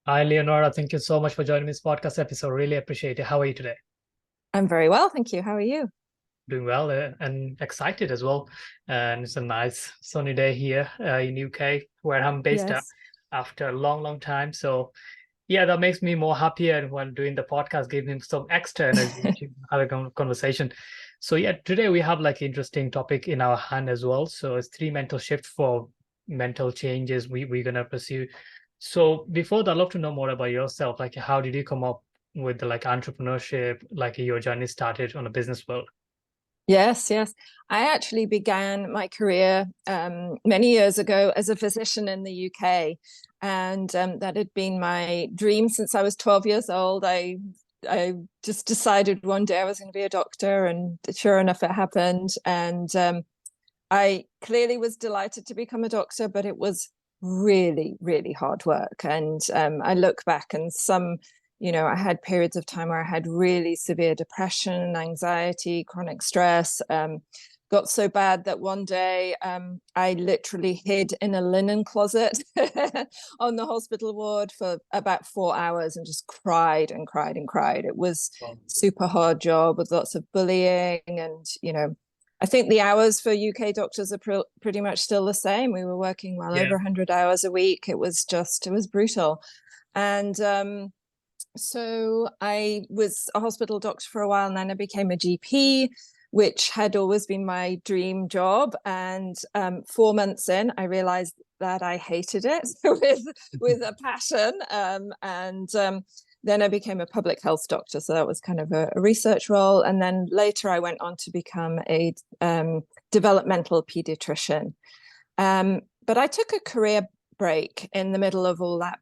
Hi, Leonora. Thank you so much for joining this podcast episode. Really appreciate it. How are you today? I'm very well, thank you. How are you? Doing well and excited as well. And it's a nice sunny day here in UK, where I'm based at Yes. after a long, long time. So yeah, that makes me more happier. And when doing the podcast, gave me some extra energy to have a conversation. So yeah, today we have like interesting topic in our hand as well. So it's three mental shifts for mental changes we're gonna pursue. So before that, I'd love to know more about yourself. Like, how did you come up with the like entrepreneurship, like your journey started on a business world? Yes, yes. I actually began my career many years ago as a physician in the UK, and that had been my dream since I was 12 years old. I just decided one day I was going to be a doctor, and sure enough, it happened. And I clearly was delighted to become a doctor, but it was really, really hard work. And I look back and I had periods of time where I had really severe depression, anxiety, chronic stress. Got so bad that one day I literally hid in a linen closet on the hospital ward for about 4 hours and just cried and cried and cried. It was Well, super hard job with lots of bullying and I think the hours for UK doctors are pretty much still the same. We were working well yeah. over 100 hours a week. It was brutal. And so I was a hospital doctor for a while, and then I became a GP, which had always been my dream job. And 4 months in, I realized that I hated it with a passion. And then I became a public health doctor. So that was kind of a research role. And then later I went on to become a developmental pediatrician. But I took a career break in the middle of all that.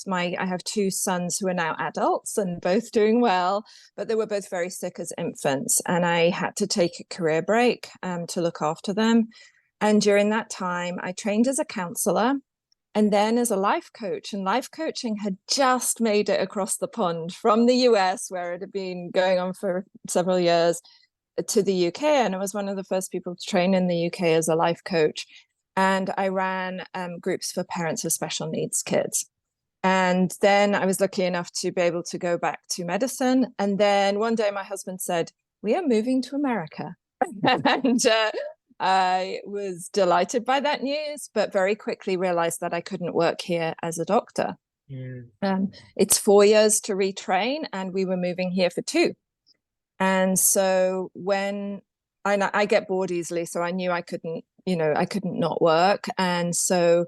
I have two sons who are now adults and both doing well, but they were both very sick as infants. And I had to take a career break to look after them. And during that time, I trained as a counselor and then as a life coach. And life coaching had just made it across the pond from the US, where it had been going on for several years, to the UK. And I was one of the first people to train in the UK as a life coach. And I ran groups for parents of special needs kids. And then I was lucky enough to be able to go back to medicine. And then one day my husband said, "We are moving to America." and I was delighted by that news, but very quickly realized that I couldn't work here as a doctor. Mm. It's 4 years to retrain, and we were moving here for two. And so when I get bored easily, so I knew I couldn't not work. And so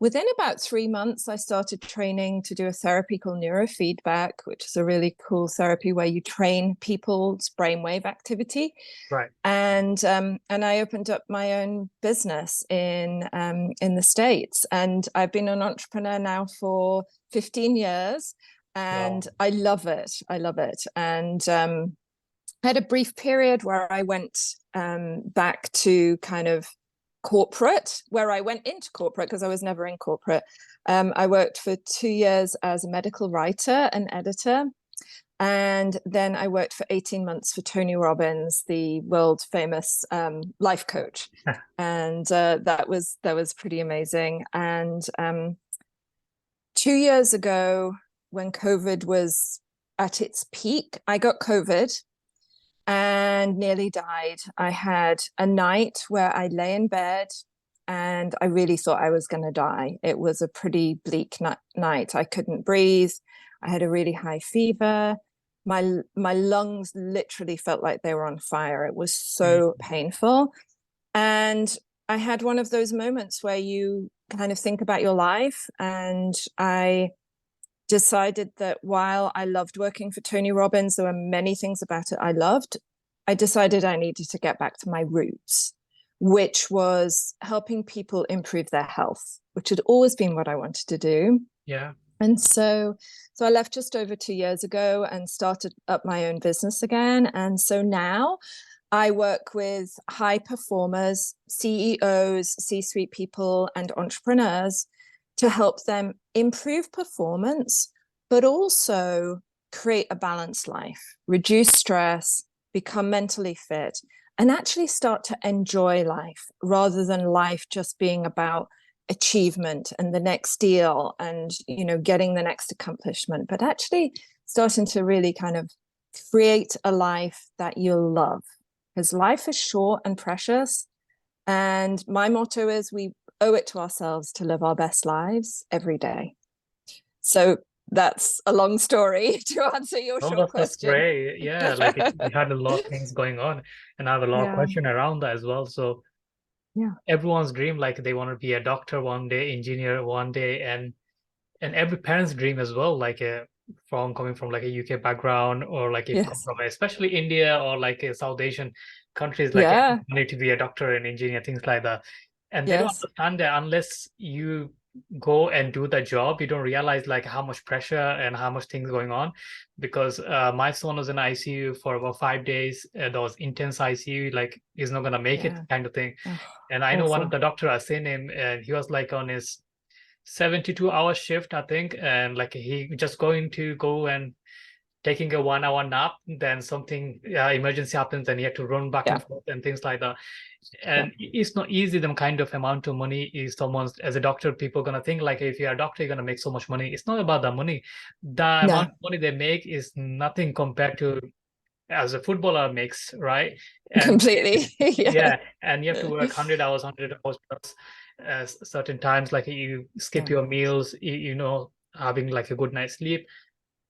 within about 3 months, I started training to do a therapy called neurofeedback, which is a really cool therapy where you train people's brainwave activity. Right. And I opened up my own business in the States, and I've been an entrepreneur now for 15 years, and Wow. I love it. I love it. And I had a brief period where I went back to kind of corporate, where I went into corporate because I was never in corporate. I worked for 2 years as a medical writer and editor. And then I worked for 18 months for Tony Robbins, the world famous life coach. And that was pretty amazing. And 2 years ago, when COVID was at its peak, I got COVID and nearly died. I had a night where I lay in bed and I really thought I was going to die. It was a pretty bleak night. I couldn't breathe. I had a really high fever. My lungs literally felt like they were on fire. It was so Mm. painful. And I had one of those moments where you kind of think about your life. And I decided that while I loved working for Tony Robbins, there were many things about it I loved. I decided I needed to get back to my roots, which was helping people improve their health, which had always been what I wanted to do. Yeah. And so I left just over 2 years ago and started up my own business again. And so now I work with high performers, CEOs, C-suite people, and entrepreneurs to help them improve performance, but also create a balanced life, reduce stress, become mentally fit, and actually start to enjoy life rather than life just being about achievement and the next deal and, getting the next accomplishment, but actually starting to really kind of create a life that you'll love, because life is short and precious. And my motto is we owe it to ourselves to live our best lives every day. So that's a long story to answer your Oh, short that's question. great. Yeah, like you had a lot of things going on, and I have a lot of Yeah. question around that as well. So Yeah. everyone's dream, like they want to be a doctor one day, engineer one day, and every parent's dream as well, like from coming from like a UK background, or like if come Yes. from especially India or like South Asian countries, like Yeah. need to be a doctor and engineer, things like that. And they don't Yes. understand that unless you go and do the job, you don't realize like how much pressure and how much things going on. Because my son was in ICU for about 5 days. There was intense ICU, like he's not gonna make it Yeah. kind of thing. Oh, And I know one of awful. the doctor, I seen him, and he was like on his 72-hour shift, I think, and like he just going to go and taking a 1 hour nap, then something emergency happens and he had to run back Yeah. and forth and things like that. Yeah. And it's not easy, the kind of amount of money is someone's, as a doctor, people gonna think like if you're a doctor, you're gonna make so much money. It's not about the money. The amount No, of money they make is nothing compared to as a footballer makes, right? And completely. Yeah. yeah, and you have to work 100 hours, 100 hours plus certain times, like you skip Yeah. your meals, having like a good night's sleep.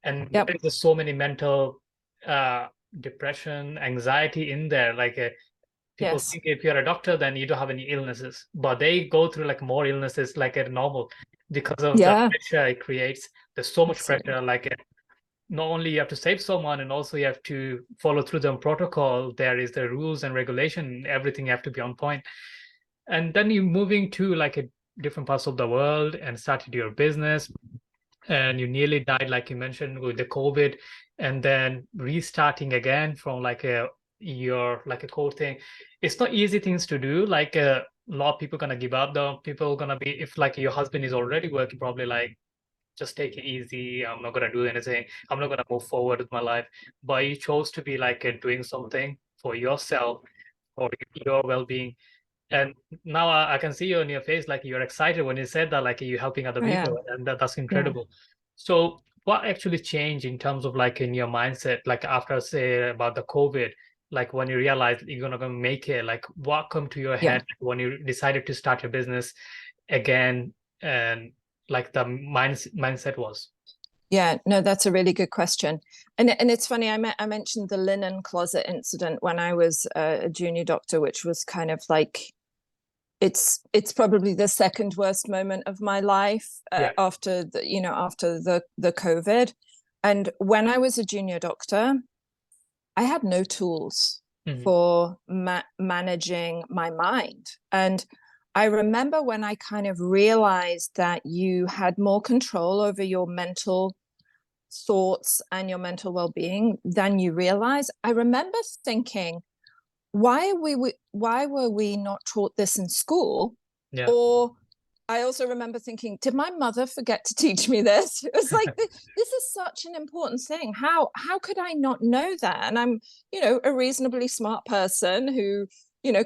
And Yep. there's just so many mental uh, depression, anxiety in there. Like people Yes. think if you're a doctor, then you don't have any illnesses, but they go through like more illnesses like a normal because of the Yeah. pressure it creates. There's so much Absolutely. pressure, like not only you have to save someone, and also you have to follow through the protocol. There is the rules and regulation, everything have to be on point. And then you moving to like a different parts of the world and started your business, and you nearly died, like you mentioned, with the COVID, and then restarting again from like your like a core thing. It's not easy things to do. Like a lot of people gonna give up. Though people gonna be, if like your husband is already working, probably like just take it easy. I'm not gonna do anything. I'm not gonna move forward with my life. But you chose to be like doing something for yourself, for your well-being. And now I can see you on your face, like you're excited when you said that, like you're helping other I people, am. and that's Yeah. incredible. So, what actually changed in terms of like in your mindset, like after say about the COVID, like when you realized you're gonna make it, like what come to your Yeah. head when you decided to start your business again, and like the mindset was? Yeah, no, that's a really good question. And it's funny, I mentioned the linen closet incident when I was a junior doctor, which was kind of like it's probably the second worst moment of my life Yeah. after the COVID. And when I was a junior doctor, I had no tools Hmm. for managing my mind. And I remember when I kind of realized that you had more control over your mental thoughts and your mental well-being than you realize. I remember thinking, why were we not taught this in school? Yeah. Or I also remember thinking, did my mother forget to teach me this? It was like this is such an important thing. How could I not know that? And I'm, a reasonably smart person who,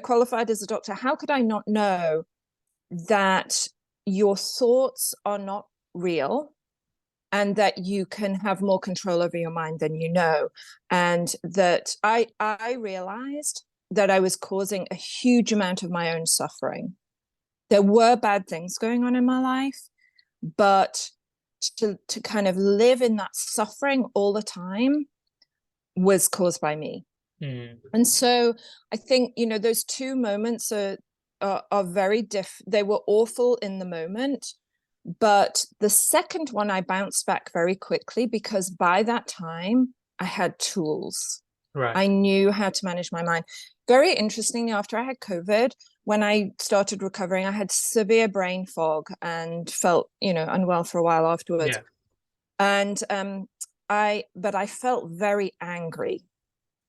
qualified as a doctor. How could I not know that your thoughts are not real, and that you can have more control over your mind than you know? And that I realized that I was causing a huge amount of my own suffering. There were bad things going on in my life, but to kind of live in that suffering all the time was caused by me. Mm. And so I think, those two moments are very they were awful in the moment. But the second one, I bounced back very quickly, because by that time I had tools. Right. I knew how to manage my mind. Very interestingly, after I had COVID, when I started recovering, I had severe brain fog and felt, unwell for a while afterwards. Yeah. And but I felt very angry.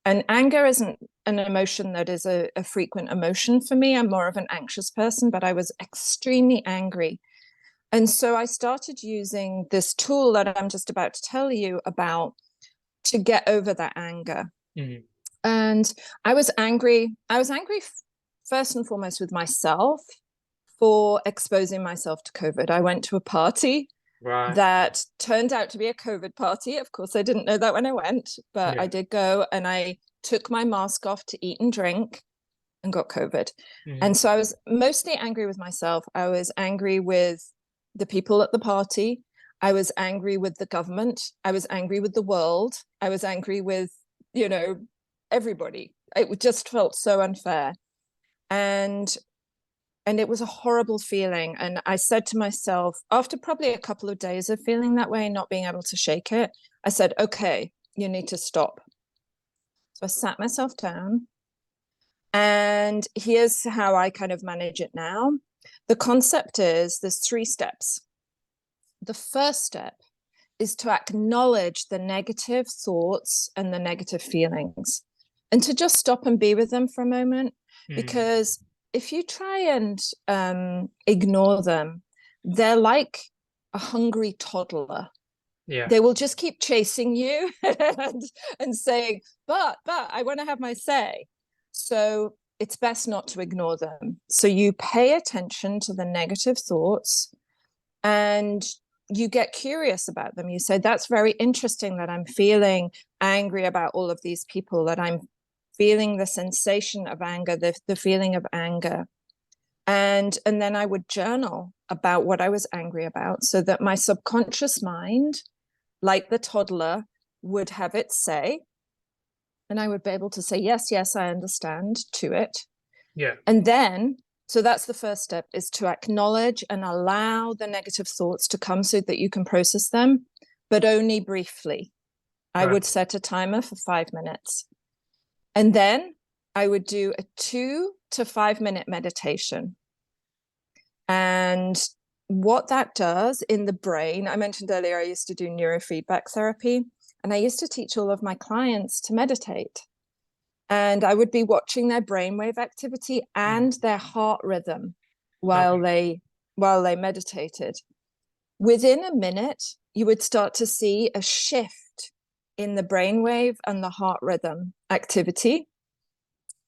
And anger isn't an emotion that is a frequent emotion for me. I'm more of an anxious person, but I was extremely angry. And so I started using this tool that I'm just about to tell you about to get over that anger. Mm. And I was angry. I was angry first and foremost with myself for exposing myself to COVID. I went to a party that turned out to be a COVID party. Of course, I didn't know that when I went, but I did go, and I took my mask off to eat and drink and got COVID. And so I was mostly angry with myself. I was angry with the people at the party. I was angry with the government. I was angry with the world. I was angry with, you know, everybody. It just felt so unfair. And it was a horrible feeling. And I said to myself, after probably a couple of days of feeling that way and not being able to shake it, I said, okay, you need to stop. So I sat myself down. And here's how I kind of manage it now. The concept is there's 3 steps. The first step is to acknowledge the negative thoughts and the negative feelings, and to just stop and be with them for a moment. Because if you try and ignore them, they're like a hungry toddler. They will just keep chasing you and saying, but I want to have my say. So it's best not to ignore them. So you pay attention to the negative thoughts and you get curious about them. You say, that's very interesting that I'm feeling angry about all of these people, that I'm feeling the sensation of anger, the feeling of anger. And then I would journal about what I was angry about, so that my subconscious mind, like the toddler, would have its say. And I would be able to say, yes, I understand, to it. And then, so that's the first step, is to acknowledge and allow the negative thoughts to come so that you can process them, but only briefly. I would set a timer for 5 minutes. And then I would do a 2 to 5 minute meditation. And what that does in the brain, I mentioned earlier, I used to do neurofeedback therapy, and I used to teach all of my clients to meditate. And I would be watching their brainwave activity and their heart rhythm while they meditated. Within a minute, you would start to see a shift in the brainwave and the heart rhythm activity.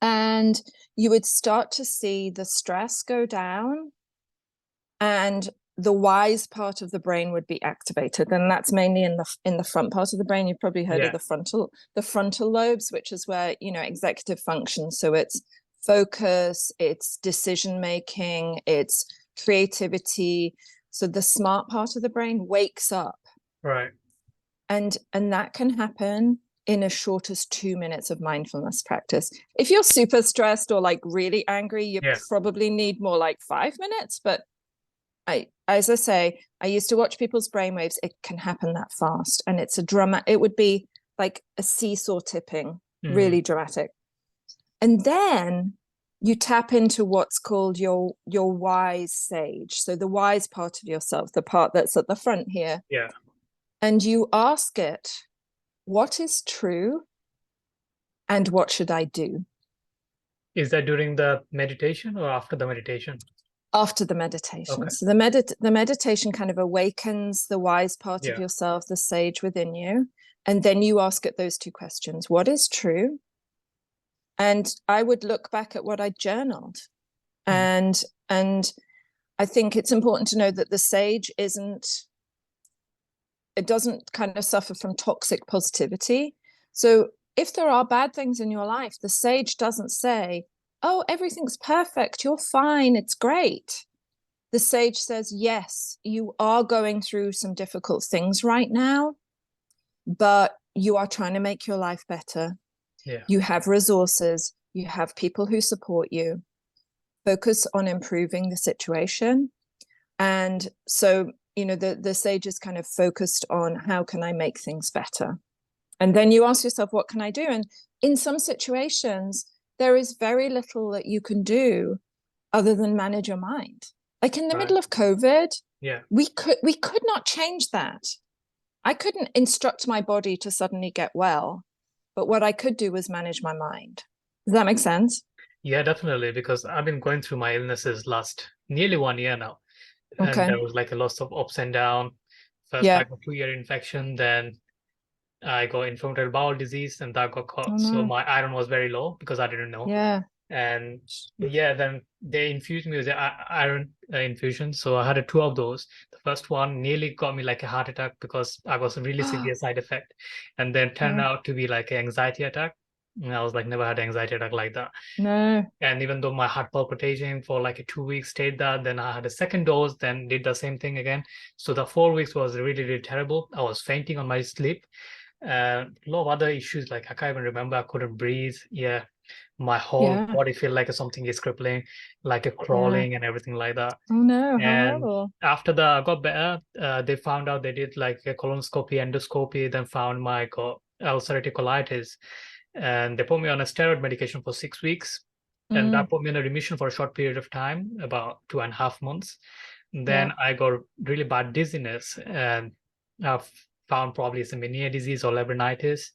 And you would start to see the stress go down, and the wise part of the brain would be activated, and that's mainly in the front part of the brain. You've probably heard of the frontal lobes, which is where, you know, executive function. So it's focus, it's decision making, it's creativity. So the smart part of the brain wakes up, and that can happen in as short as 2 minutes of mindfulness practice. If you're super stressed or like really angry, you probably need more like 5 minutes. But as I say, I used to watch people's brainwaves. It can happen that fast, and it's a drama. It would be like a seesaw tipping, really dramatic. And then you tap into what's called your wise sage. So the wise part of yourself, the part that's at the front here. And you ask it, what is true, and what should I do? Is that during the meditation or after the meditation? After the meditation. So the meditation kind of awakens the wise part of yourself, the sage within you. And then you ask it those 2 questions. What is true? And I would look back at what I journaled. And I think it's important to know that the sage doesn't kind of suffer from toxic positivity. So if there are bad things in your life, the sage doesn't say, oh, everything's perfect, you're fine, it's great. The sage says, yes, you are going through some difficult things right now, but you are trying to make your life better. You have resources, you have people who support you. Focus on improving the situation. And so, you know, the sage is kind of focused on, how can I make things better? And then you ask yourself, what can I do? And in some situations, there is very little that you can do other than manage your mind. Like in the middle of COVID, we could not change that. I couldn't instruct my body to suddenly get well, but what I could do was manage my mind. Does that make sense? Yeah, definitely, because I've been going through my illnesses last nearly 1 year now. And there was like a lot of ups and downs. First, I got 2-year infection, then I got inflammatory bowel disease, and that got caught. So my iron was very low because I didn't know. And yeah, then they infused me with the iron infusion. So I had two of those. The first one nearly got me like a heart attack because I was a really severe side effect, and then turned Oh, out to be like an anxiety attack. And I was like, never had an anxiety attack like that. no. And even though my heart palpitating for like a 2 weeks stayed there, then I had a second dose, then did the same thing again. So the 4 weeks was really, really terrible. I was fainting on my sleep. A lot of other issues, like I can't even remember. I couldn't breathe. Yeah, my whole Yeah. body feel like something is crippling, like a Yeah. crawling and everything like that. Oh no, how And horrible. after that, I got better. They found out, they did like a colonoscopy, endoscopy, then found my got ulcerative colitis, and they put me on a steroid medication for 6 weeks, and that Mm, put me in a remission for a short period of time, about 2.5 months. yeah. Then I got really bad dizziness, and I've found probably some mania disease or labyrinthitis.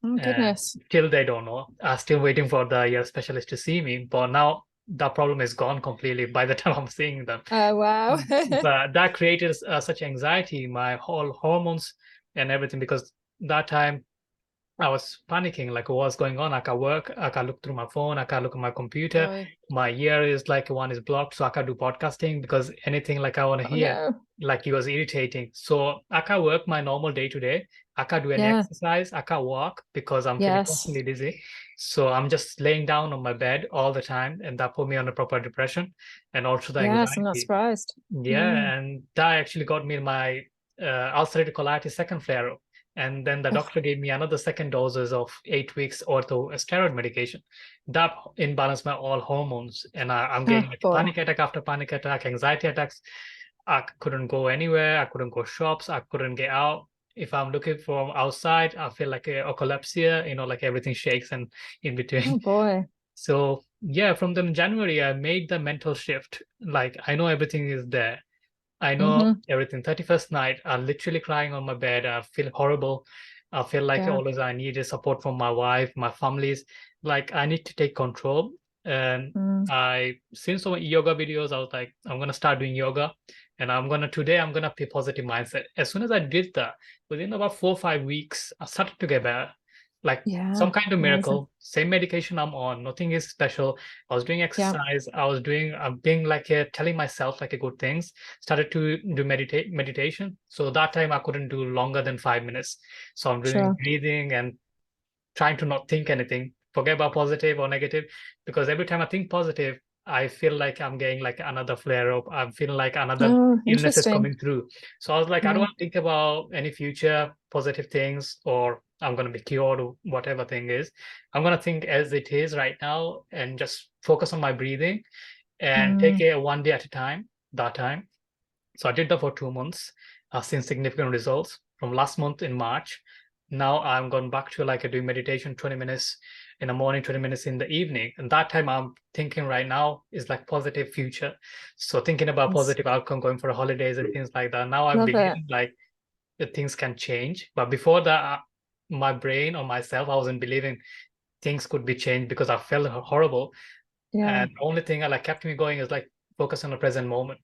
Oh And goodness. still they don't know. I'm still waiting for the ear specialist to see me, but now the problem is gone completely by the time I'm seeing them. Oh wow. But that created such anxiety, my whole hormones and everything, because that time I was panicking, like what's going on? I can't work, I can't look through my phone, I can't look at my computer. Boy. My ear is like one is blocked, so I can't do podcasting because anything like I want to Oh hear, no. like it was irritating. So I can't work my normal day to day. I can't do any Yeah. exercise. I can't walk because I'm feeling Yes. constantly dizzy. So I'm just laying down on my bed all the time, and that put me on a proper depression and also the Yes, I'm not anxiety. surprised. Mm. Yeah, and that actually got me my ulcerative colitis second flare up. And then the Oh, doctor gave me another second doses of 8 weeks ortho steroid medication. That imbalanced my all hormones, and I'm oh getting like boy. panic attack after panic attack, anxiety attacks. I couldn't go anywhere. I couldn't go shops. I couldn't get out. If I'm looking from outside, I feel like a epilepsy. Like everything shakes and in Oh between. boy. So yeah, from then January, I made the mental shift. Like I know everything is there. I know Mm-hmm. everything. 31st night, I'm literally crying on my bed. I feel horrible. I feel like Yeah. always I need is support from my wife, my families. Like I need to take control. And Mm. I seen some yoga videos. I was like, I'm gonna start doing yoga, and I'm gonna be positive mindset. As soon as I did that, within about 4 or 5 weeks, I started to get better. Like Yeah. some kind of Amazing. miracle. Same medication I'm on. Nothing is special. I was doing Yeah. exercise. I was doing. I'm being like telling myself like a good things. Started to do meditation. So that time I couldn't do longer than 5 minutes. So I'm doing Sure. breathing and trying to not think anything, forget about positive or negative, because every time I think positive, I feel like I'm getting like another flare up. I'm feeling like another Oh, illness is interesting. coming through. So I was like, I don't Yeah. want to think about any future positive things or I'm going to be cured or whatever thing is. I'm going to think as it is right now and just focus on my breathing and take Mm. it one day at a time, that time. So I did that for 2 months. I've seen significant results from last month in March. Now I'm going back to like doing meditation 20 minutes in the morning, 20 minutes in the evening. And that time I'm thinking right now is like positive future. So thinking about Yes. positive outcome, going for holidays and things like that. Now I'm Love it. believing like the things can change. But before that, my brain or myself, I wasn't believing things could be changed because I felt horrible. Yeah. And the only thing that like kept me going is like focus on the present moment.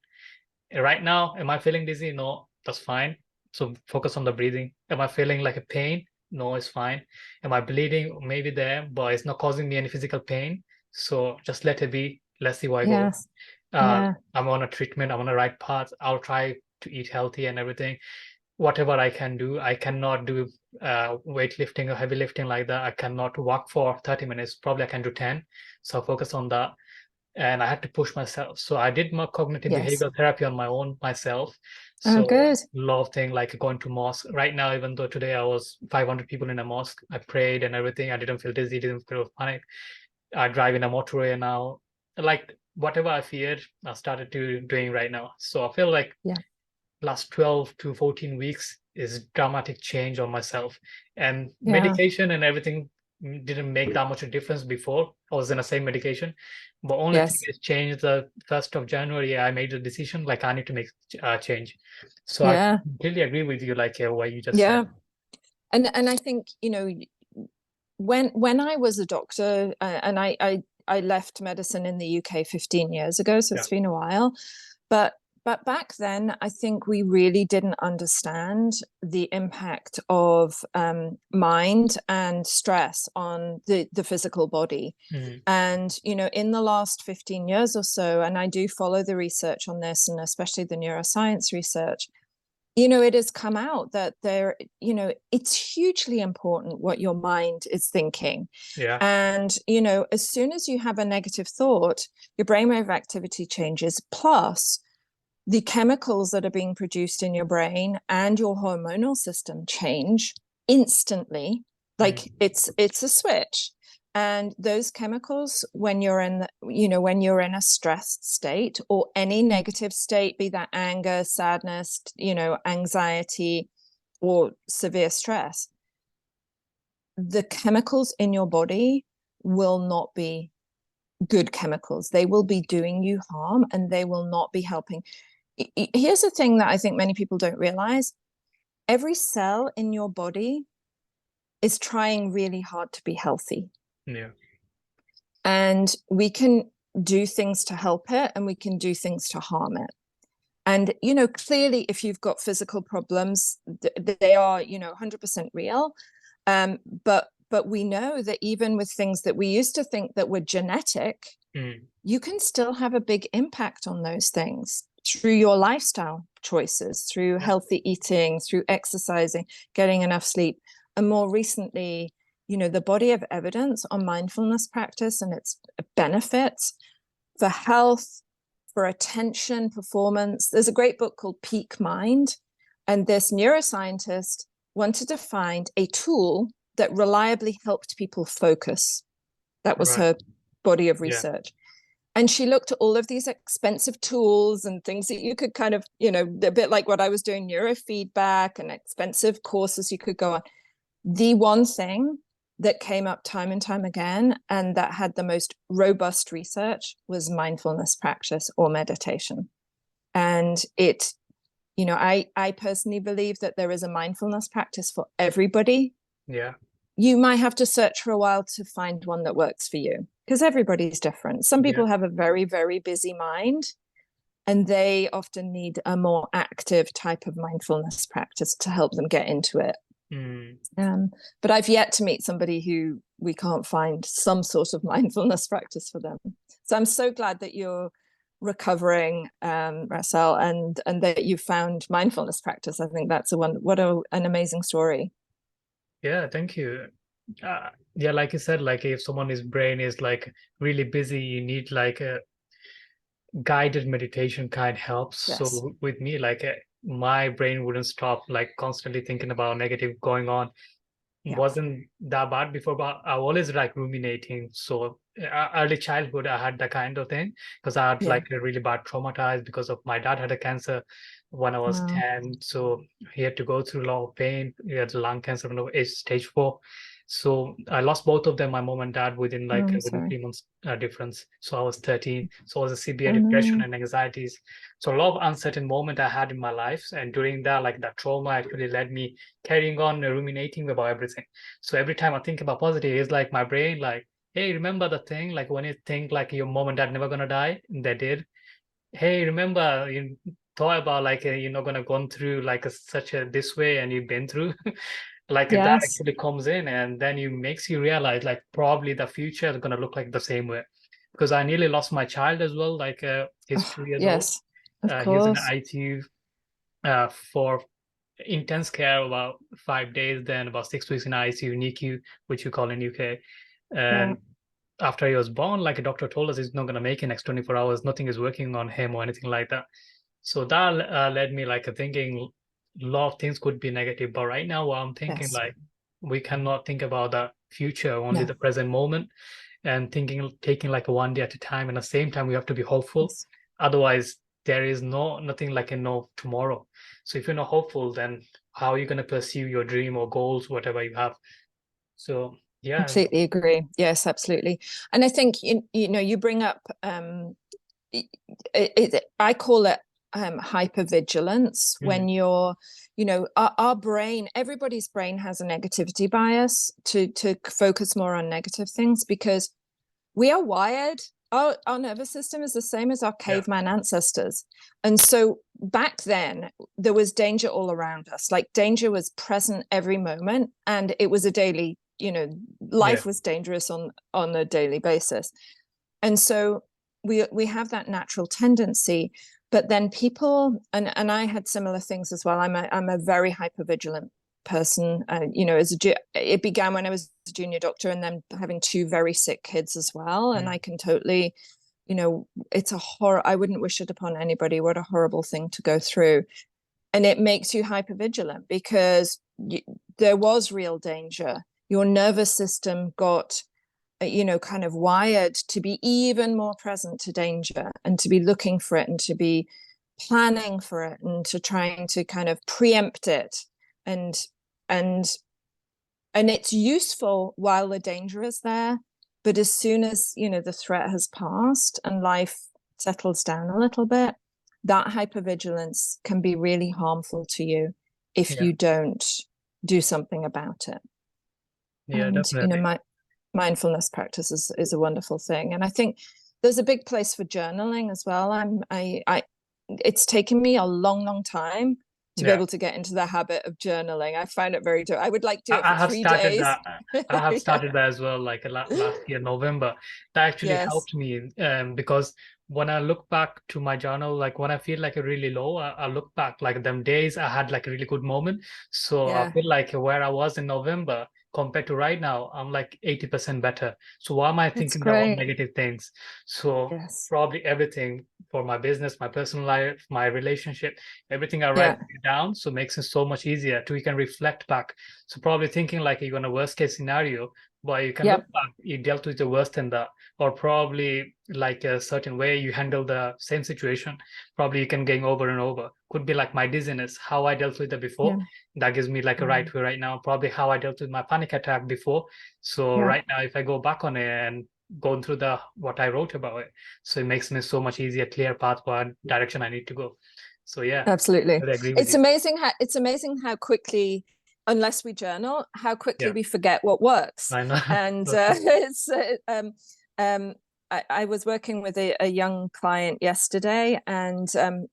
Right now, am I feeling dizzy? No, that's fine. So focus on the breathing. Am I feeling like a pain? No, it's fine. Am I bleeding? Maybe there, but it's not causing me any physical pain. So just let it be. Let's see where I go. Yes. Yeah. I'm on a treatment. I'm on the right path. I'll try to eat healthy and everything. Whatever I can do, I cannot do weightlifting or heavy lifting like that. I cannot walk for 30 minutes. Probably I can do 10. So focus on that and I had to push myself. So I did more cognitive Yes. behavioral therapy on my own myself. Oh, So good. a lot of things like going to mosque. Right now, even though today I was 500 people in a mosque, I prayed and everything. I didn't feel dizzy, didn't feel panic. I drive in a motorway now. Like whatever I feared, I started to doing right now. So I feel like Yeah. last 12 to 14 weeks is dramatic change on myself. And Yeah. medication and everything didn't make that much a difference before. I was in the same medication. But only thing Yes. is changed the 1st of January, I made a decision like I need to make a change. So I Yeah. completely agree with you, like what you just said. Yeah. And I think, when I was a doctor, and I left medicine in the UK 15 years ago, so Yeah. it's been a while, but But back then, I think we really didn't understand the impact of mind and stress on the physical body. And, in the last 15 years or so, and I do follow the research on this, and especially the neuroscience research, it has come out that it's hugely important what your mind is thinking. Yeah. And, as soon as you have a negative thought, your brainwave activity changes. Plus, the chemicals that are being produced in your brain and your hormonal system change instantly. Like it's a switch. And those chemicals, when you're in a stressed state or any negative state, be that anger, sadness, anxiety, or severe stress, the chemicals in your body will not be good chemicals. They will be doing you harm, and they will not be helping. Here's the thing that I think many people don't realize. Every cell in your body is trying really hard to be healthy. Yeah. And we can do things to help it, and we can do things to harm it. And, clearly, if you've got physical problems, they are, 100% real. But we know that even with things that we used to think that were genetic, you can still have a big impact on those things through your lifestyle choices, through healthy eating, through exercising, getting enough sleep. And more recently, the body of evidence on mindfulness practice and its benefits for health, for attention, performance. There's a great book called Peak Mind. And this neuroscientist wanted to find a tool that reliably helped people focus. That was her body of research. And she looked at all of these expensive tools and things that you could kind of, a bit like what I was doing, neurofeedback and expensive courses you could go on. The one thing that came up time and time again, and that had the most robust research, was mindfulness practice or meditation. And I personally believe that there is a mindfulness practice for everybody. Yeah. You might have to search for a while to find one that works for you, because everybody's different. Some people have a very, very busy mind, and they often need a more active type of mindfulness practice to help them get into it. But I've yet to meet somebody who we can't find some sort of mindfulness practice for them. So I'm so glad that you're recovering, Russell, and that you found mindfulness practice. I think that's an amazing story. Yeah, thank you. Yeah, like you said, like if someone's brain is like really busy, you need like a guided meditation kind helps. Yes. So with me, like my brain wouldn't stop like constantly thinking about negative going on. Wasn't that bad before, but I always like ruminating. So early childhood, I had that kind of thing because I had like a really bad traumatized because of my dad had a cancer when I was 10. So he had to go through a lot of pain. He had lung cancer when he was stage 4. So I lost both of them, my mom and dad, within within 3 months difference. So I was 13. So it was a severe depression and anxieties. So a lot of uncertain moment I had in my life. And during that, like that trauma actually led me carrying on ruminating about everything. So every time I think about positive, it's like my brain like, hey, remember the thing? Like when you think like your mom and dad never gonna die, they did. Hey, remember you thought about like you're not gonna go through like such a this way and you've been through. Like that actually comes in, and then you makes you realize like probably the future is gonna look like the same way. Because I nearly lost my child as well. Like he's 2 years old. Of He was in the course. ICU for intense care about 5 days, then about 6 weeks in ICU, NICU, which you call in UK. And after he was born, like a doctor told us he's not gonna make it next 24 hours. Nothing is working on him or anything like that. So that led me like thinking a lot of things could be negative. But right now, what I'm thinking like we cannot think about the future, only the present moment, and taking like one day at a time. And at the same time, we have to be hopeful. Otherwise, there is nothing like a no tomorrow. So if you're not hopeful, then how are you going to pursue your dream or goals, whatever you have? So yeah, Completely agree. Yes, absolutely. And I think you bring up I call it hypervigilance when you're our brain, everybody's brain has a negativity bias to focus more on negative things, because we are wired, our nervous system is the same as our caveman ancestors. And so back then there was danger all around us. Like danger was present every moment, and it was a daily, life was dangerous on a daily basis. And so we have that natural tendency. But then people, and I had similar things as well. I'm a very hypervigilant person. It began when I was a junior doctor, and then having two very sick kids as well. And I can totally, it's a horror. I wouldn't wish it upon anybody. What a horrible thing to go through. And it makes you hypervigilant because there was real danger. Your nervous system got, kind of wired to be even more present to danger, and to be looking for it, and to be planning for it, and to trying to kind of preempt it. And it's useful while the danger is there, but as soon as the threat has passed and life settles down a little bit, that hypervigilance can be really harmful to you if you don't do something about it. Definitely. Mindfulness practice is a wonderful thing, and I think there's a big place for journaling as well. It's taken me a long time to be able to get into the habit of journaling. I find it very I would like to do it for 3 days. I have started that as well, like last year, November. That actually helped me because when I look back to my journal, like when I feel like really low, I look back like them days I had like a really good moment. So I feel like where I was in November compared to right now, I'm like 80% better. So why am I thinking about negative things? So probably everything for my business, my personal life, my relationship, everything I write down. So it makes it so much easier to, you can reflect back. So probably thinking like you're in a worst case scenario, but you can look back, you dealt with the worst in that, or probably like a certain way you handle the same situation. Probably you can go over and over. Could be like my dizziness, how I dealt with it before. That gives me like a right way right now. Probably how I dealt with my panic attack before. So right now, if I go back on it and go through what I wrote about it, so it makes me so much easier, clear path, what direction I need to go. So absolutely. I agree with you. It's amazing how quickly, unless we journal, how quickly we forget what works. I know. And I was working with a young client yesterday, and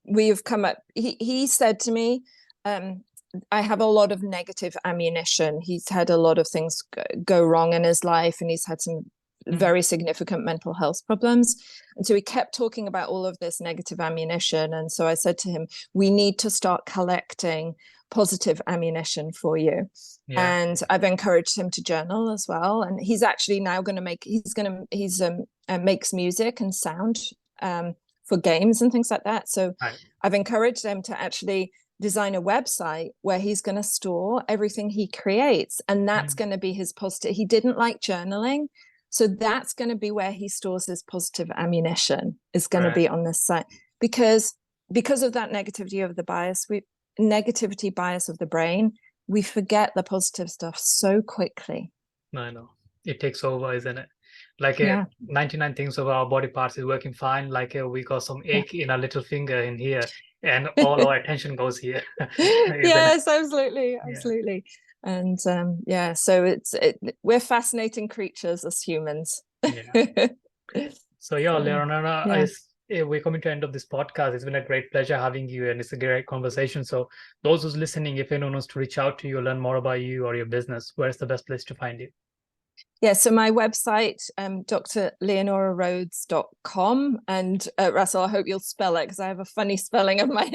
we've come up. He said to me, I have a lot of negative ammunition. He's had a lot of things go wrong in his life, and he's had some very significant mental health problems. And so he kept talking about all of this negative ammunition. And so I said to him, we need to start collecting positive ammunition for you. And I've encouraged him to journal as well. And he's actually now going to makes music and sound for games and things like that. So I've encouraged him to actually design a website where he's going to store everything he creates. And that's going to be his positive. He didn't like journaling. So that's going to be where he stores his positive ammunition, is going to be on this site, because of that negativity of the bias, negativity bias of the brain, we forget the positive stuff so quickly. I know. It takes over, isn't it? Like 99 things of our body parts is working fine. Like we got some ache in our little finger in here, and all our attention goes here. Yes, absolutely. And so we're fascinating creatures as humans. So Leonaura, we're coming to the end of this podcast. It's been a great pleasure having you, and it's a great conversation. So those who's listening, if anyone wants to reach out to you, learn more about you or your business, where's the best place to find you? So my website, drleonaurarhodes.com, and Russell, I hope you'll spell it, because I have a funny spelling of my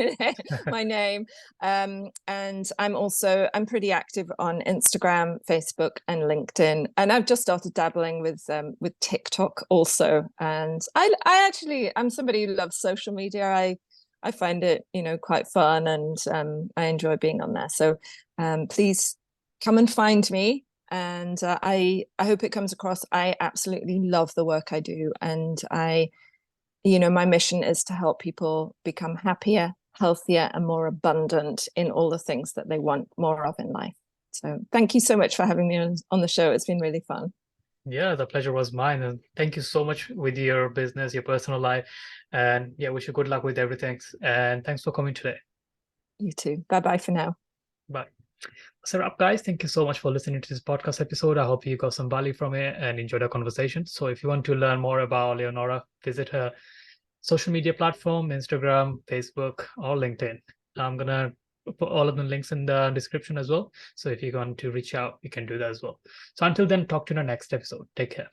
name. And I'm pretty active on Instagram, Facebook, and LinkedIn, and I've just started dabbling with TikTok also. And I'm somebody who loves social media. I find it quite fun, and I enjoy being on there. So please come and find me. And I hope it comes across. I absolutely love the work I do. And my mission is to help people become happier, healthier, and more abundant in all the things that they want more of in life. So thank you so much for having me on the show. It's been really fun. Yeah, the pleasure was mine. And thank you so much with your business, your personal life. And wish you good luck with everything. And thanks for coming today. You too. Bye-bye for now. Bye. So up, guys, thank you so much for listening to this podcast episode. I hope you got some value from it and enjoyed our conversation. So if you want to learn more about Leonaura, visit her social media platform, Instagram, Facebook, or LinkedIn. I'm going to put all of the links in the description as well. So if you want to reach out, you can do that as well. So until then, talk to you in the next episode. Take care.